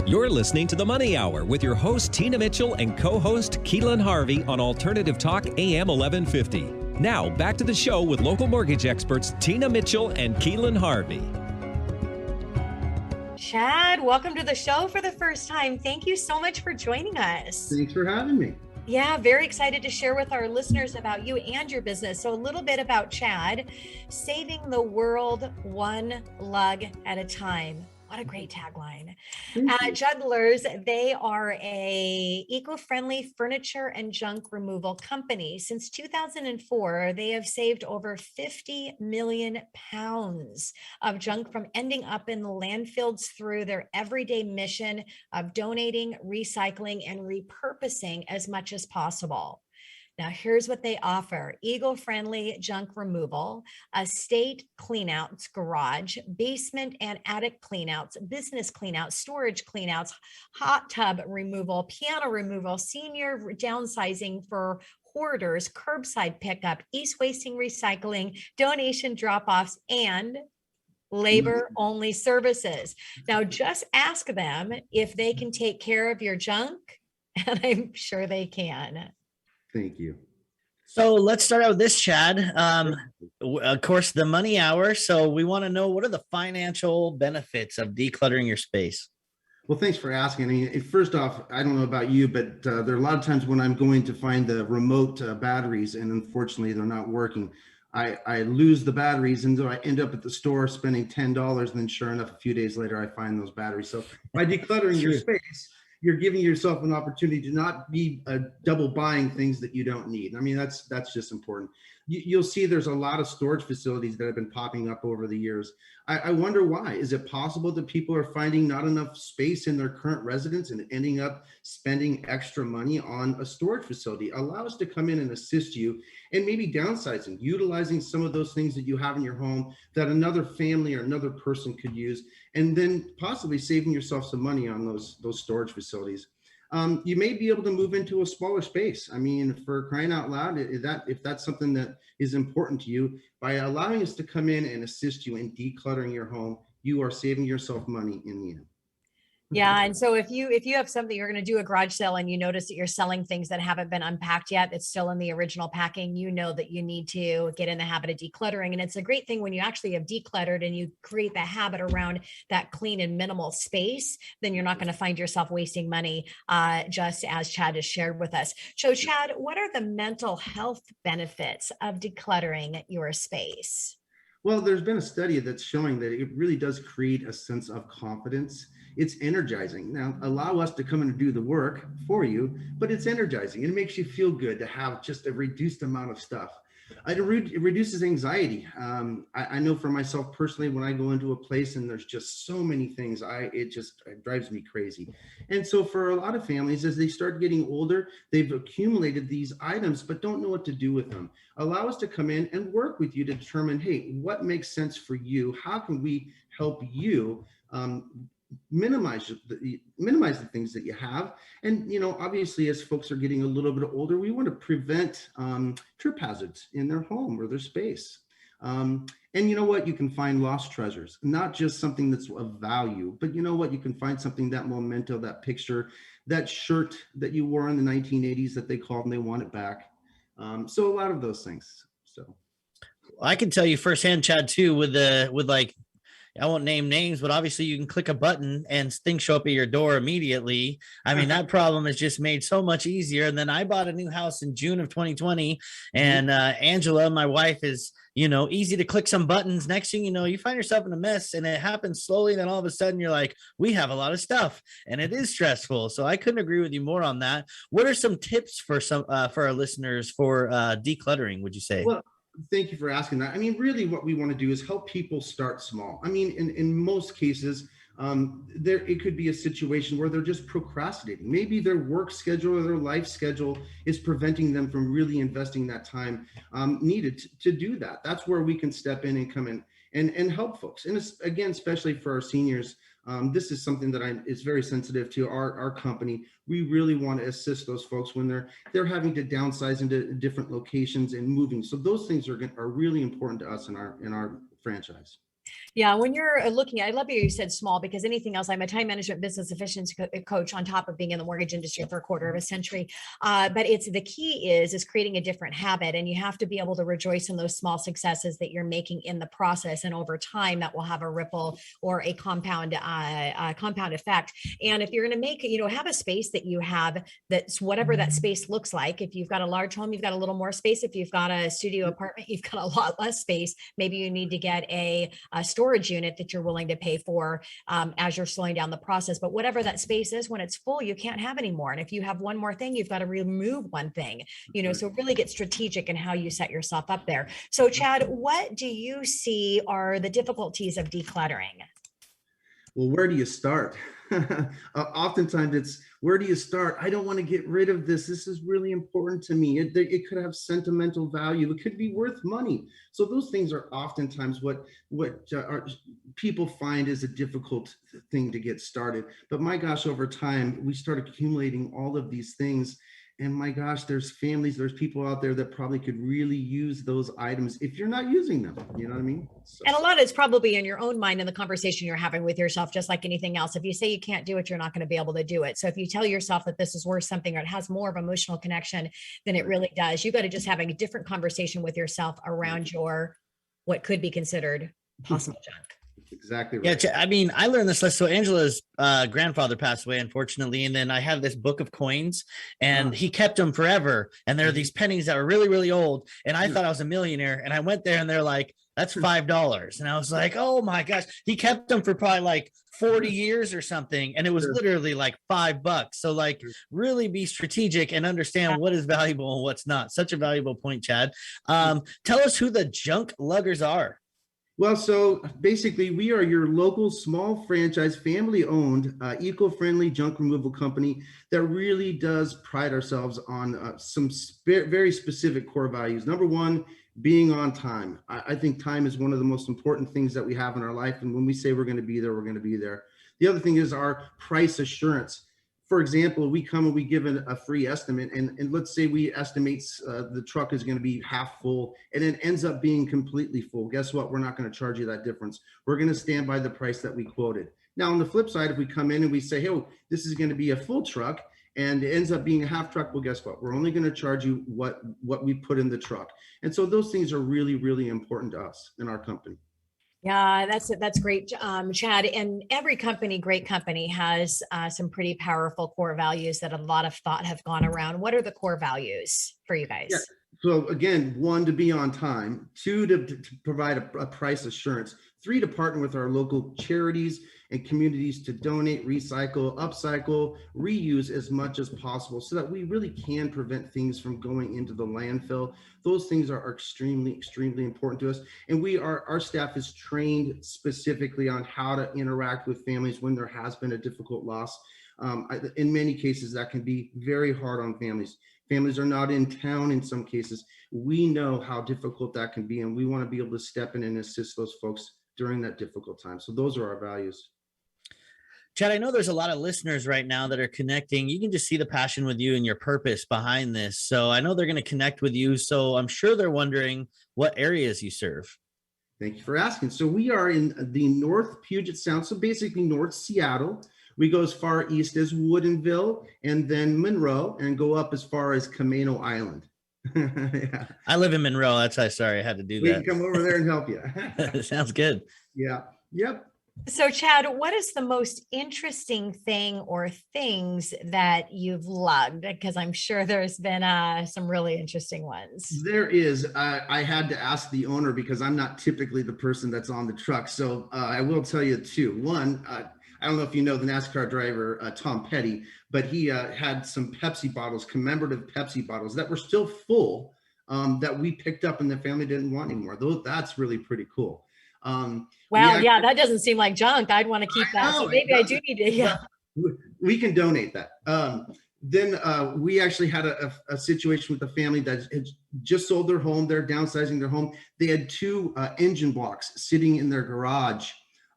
You're listening to The Money Hour with your host, Tina Mitchell, and co-host, Keelan Harvey on Alternative Talk AM 1150. Now, back to the show with local mortgage experts, Tina Mitchell and Keelan Harvey. Chad, welcome to the show for the first time. Thank you so much for joining us. Thanks for having me. Yeah, very excited to share with our listeners about you and your business. So a little bit about Chad, saving the world one lug at a time. What a great tagline. Junkluggers, they are a eco-friendly furniture and junk removal company. Since 2004, they have saved over 50 million pounds of junk from ending up in the landfills through their everyday mission of donating, recycling, and repurposing as much as possible. Now, here's what they offer: eco-friendly junk removal, estate cleanouts, garage, basement and attic cleanouts, business cleanouts, storage cleanouts, hot tub removal, piano removal, senior downsizing for hoarders, curbside pickup, e-wasting recycling, donation drop-offs, and labor-only services. Now, just ask them if they can take care of your junk, and I'm sure they can. Thank you. So let's start out with this, Chad. Of course, the money hour. So we want to know, what are the financial benefits of decluttering your space? Well, thanks for asking. I mean, first off, I don't know about you, but there are a lot of times when I'm going to find the remote batteries, and unfortunately they're not working. I lose the batteries, and so I end up at the store spending $10, and then sure enough, a few days later, I find those batteries. So by decluttering your space, you're giving yourself an opportunity to not be double buying things that you don't need. I mean, that's just important. You'll see there's a lot of storage facilities that have been popping up over the years. I wonder why. Is it possible that people are finding not enough space in their current residence and ending up spending extra money on a storage facility? Allow us to come in and assist you, and maybe downsizing, utilizing some of those things that you have in your home that another family or another person could use, and then possibly saving yourself some money on those storage facilities. You may be able to move into a smaller space. I mean, for crying out loud, if that's something that is important to you, by allowing us to come in and assist you in decluttering your home, you are saving yourself money in the end. Yeah. And so if you have something, you're going to do a garage sale and you notice that you're selling things that haven't been unpacked yet, it's still in the original packing, you know that you need to get in the habit of decluttering. And it's a great thing when you actually have decluttered and you create the habit around that clean and minimal space, then you're not going to find yourself wasting money, just as Chad has shared with us. So Chad, what are the mental health benefits of decluttering your space? Well, there's been a study that's showing that it really does create a sense of confidence. It's energizing. Now, allow us to come in and do the work for you, but it's energizing. It makes you feel good to have just a reduced amount of stuff. It reduces anxiety. I know for myself personally, when I go into a place and there's just so many things, it drives me crazy. And so for a lot of families, as they start getting older, they've accumulated these items, but don't know what to do with them. Allow us to come in and work with you to determine, hey, what makes sense for you? How can we help you minimize the things that you have? And obviously, as folks are getting a little bit older, we want to prevent trip hazards in their home or their space. And you know what? You can find lost treasures, not just something that's of value, but you know what? You can find something, that memento, that picture, that shirt that you wore in the 1980s that they called and they want it back. So a lot of those things. So I can tell you firsthand, Chad, too, with like, I won't name names, but obviously you can click a button and things show up at your door immediately. I mean, that problem is just made so much easier. And then I bought a new house in June of 2020, and Angela, my wife, is, easy to click some buttons. Next thing you know, you find yourself in a mess, and it happens slowly. Then all of a sudden you're like, we have a lot of stuff, and it is stressful. So I couldn't agree with you more on that. What are some tips for our listeners for decluttering, would you say? Well, thank you for asking that. I mean, really what we want to do is help people start small. I mean, in most cases, it could be a situation where they're just procrastinating. Maybe their work schedule or their life schedule is preventing them from really investing that time needed to do that. That's where we can step in and come in and help folks. And again, especially for our seniors, this is something that is very sensitive to our company. We really want to assist those folks when they're having to downsize into different locations and moving. So those things are really important to us in our franchise. Yeah, when you're looking at, I love you said small, because anything else, I'm a time management business efficiency coach on top of being in the mortgage industry for a quarter of a century. But it's the key is creating a different habit, and you have to be able to rejoice in those small successes that you're making in the process, and over time that will have a ripple or a compound effect. And if you're going to make, have a space that you have that's whatever that space looks like. If you've got a large home, you've got a little more space. If you've got a studio apartment, you've got a lot less space. Maybe you need to get a storage unit that you're willing to pay for as you're slowing down the process. But whatever that space is, when it's full, you can't have any more. And if you have one more thing, you've got to remove one thing, so really get strategic in how you set yourself up there. So Chad, what do you see are the difficulties of decluttering? Well, where do you start? Oftentimes it's, where do you start? I don't want to get rid of this. This is really important to me. It could have sentimental value. It could be worth money. So those things are oftentimes what people find is a difficult thing to get started. But my gosh, over time, we start accumulating all of these things. And my gosh, there's families, there's people out there that probably could really use those items if you're not using them. You know what I mean? So. And a lot of it's probably in your own mind and the conversation you're having with yourself, just like anything else. If you say you can't do it, you're not going to be able to do it. So if you tell yourself that this is worth something, or it has more of emotional connection than it really does, you got to just have a different conversation with yourself around your, what could be considered possible junk. Exactly right. Yeah, I mean, I learned this. So Angela's grandfather passed away, unfortunately, and then I have this book of coins, and he kept them forever. And there are these pennies that were really, really old, and I thought I was a millionaire. And I went there, and they're like, "That's $5," and I was like, "Oh my gosh!" He kept them for probably like 40 years or something, and it was literally like $5. So like, really be strategic and understand what is valuable and what's not. Such a valuable point, Chad. Tell us who the Junkluggers are. Well, so basically, we are your local small franchise, family-owned, eco-friendly junk removal company that really does pride ourselves on some very specific core values. Number one, being on time. I think time is one of the most important things that we have in our life. And when we say we're going to be there, we're going to be there. The other thing is our price assurance. For example, we come and we give a free estimate, and let's say we estimate the truck is going to be half full, and it ends up being completely full. Guess what? We're not going to charge you that difference. We're going to stand by the price that we quoted. Now, on the flip side, if we come in and we say, hey, this is going to be a full truck, and it ends up being a half truck, well, guess what? We're only going to charge you what we put in the truck. And so those things are really, really important to us in our company. Yeah, that's great, Chad. And every company, great company, has some pretty powerful core values that a lot of thought have gone around. What are the core values for you guys? Yeah. So again, 1, to be on time, 2, to provide a price assurance, 3, to partner with our local charities and communities to donate, recycle, upcycle, reuse as much as possible so that we really can prevent things from going into the landfill. Those things are extremely, extremely important to us. And our staff is trained specifically on how to interact with families when there has been a difficult loss. In many cases, that can be very hard on families. Families are not in town in some cases. We know how difficult that can be, and we want to be able to step in and assist those folks during that difficult time. So those are our values. Chad, I know there's a lot of listeners right now that are connecting. You can just see the passion with you and your purpose behind this. So I know they're going to connect with you. So I'm sure they're wondering what areas you serve. Thank you for asking. So we are in the North Puget Sound, so basically North Seattle. We go as far east as Woodinville and then Monroe, and go up as far as Camano Island. Yeah. I live in Monroe. That's why, sorry, I had to do that. We can come over there and help you. Sounds good. Yeah. Yep. So Chad, what is the most interesting thing or things that you've lugged? Because I'm sure there's been some really interesting ones. There is. I had to ask the owner because I'm not typically the person that's on the truck. So I will tell you two. One, I don't know if you know the NASCAR driver, Tom Petty, but he had some Pepsi bottles, commemorative Pepsi bottles that were still full that we picked up and the family didn't want anymore. That's really pretty cool. Wow. Yeah. That doesn't seem like junk. I'd want to keep that. So maybe I do need to. Yeah. We can donate that. Then we actually had a situation with a family that had just sold their home. They're downsizing their home. They had 2 engine blocks sitting in their garage,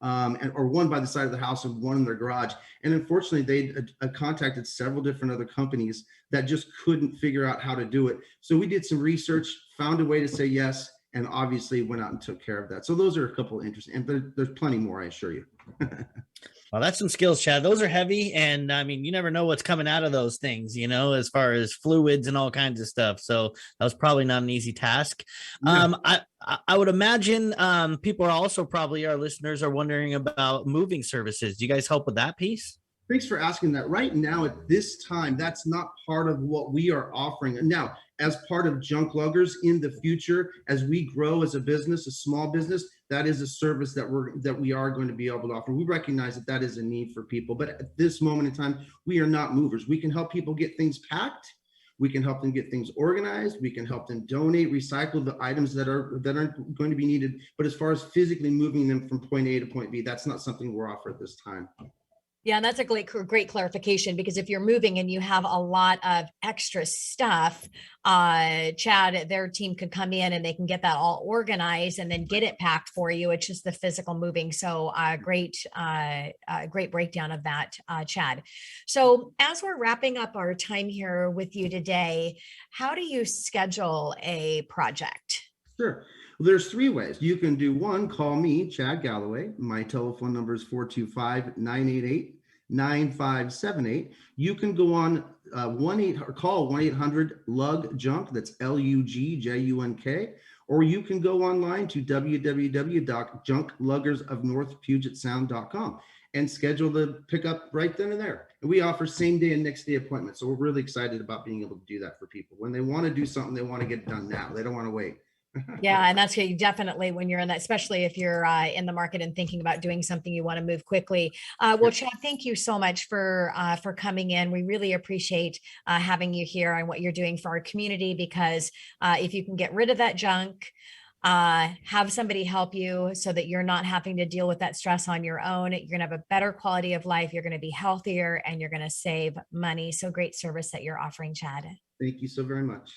or one by the side of the house and one in their garage. And unfortunately, they contacted several different other companies that just couldn't figure out how to do it. So we did some research, found a way to say yes, and obviously went out and took care of that. So those are a couple of interesting, and there's plenty more, I assure you. Well, that's some skills, Chad. Those are heavy. And I mean, you never know what's coming out of those things, as far as fluids and all kinds of stuff. So that was probably not an easy task. Yeah. I would imagine people are also probably, our listeners are wondering about moving services. Do you guys help with that piece? Thanks for asking that. Right now, at this time, that's not part of what we are offering. Now, as part of Junkluggers in the future, as we grow as a business, a small business, that is a service that we are going to be able to offer. We recognize that that is a need for people, but at this moment in time, we are not movers. We can help people get things packed. We can help them get things organized. We can help them donate, recycle the items that aren't going to be needed. But as far as physically moving them from point A to point B, that's not something we're offering at this time. Yeah, and that's a great clarification, because if you're moving and you have a lot of extra stuff, Chad, their team could come in and they can get that all organized and then get it packed for you. It's just the physical moving. So great breakdown of that, Chad. So as we're wrapping up our time here with you today, how do you schedule a project? Sure. Well, there's three ways. You can do one, call me, Chad Gallaway. My telephone number is 425-988-9578. You can go on call 1-800-LUG-JUNK, that's LUGJUNK, or you can go online to www.junkluggersofnorthpugetsound.com and schedule the pickup right then and there. And we offer same day and next day appointments. So we're really excited about being able to do that for people. When they want to do something, they want to get it done now. They don't want to wait. Yeah, and that's definitely when you're in that, especially if you're in the market and thinking about doing something, you want to move quickly. Well, Chad, thank you so much for coming in. We really appreciate having you here and what you're doing for our community, because if you can get rid of that junk, have somebody help you so that you're not having to deal with that stress on your own, you're going to have a better quality of life, you're going to be healthier, and you're going to save money. So great service that you're offering, Chad. Thank you so very much.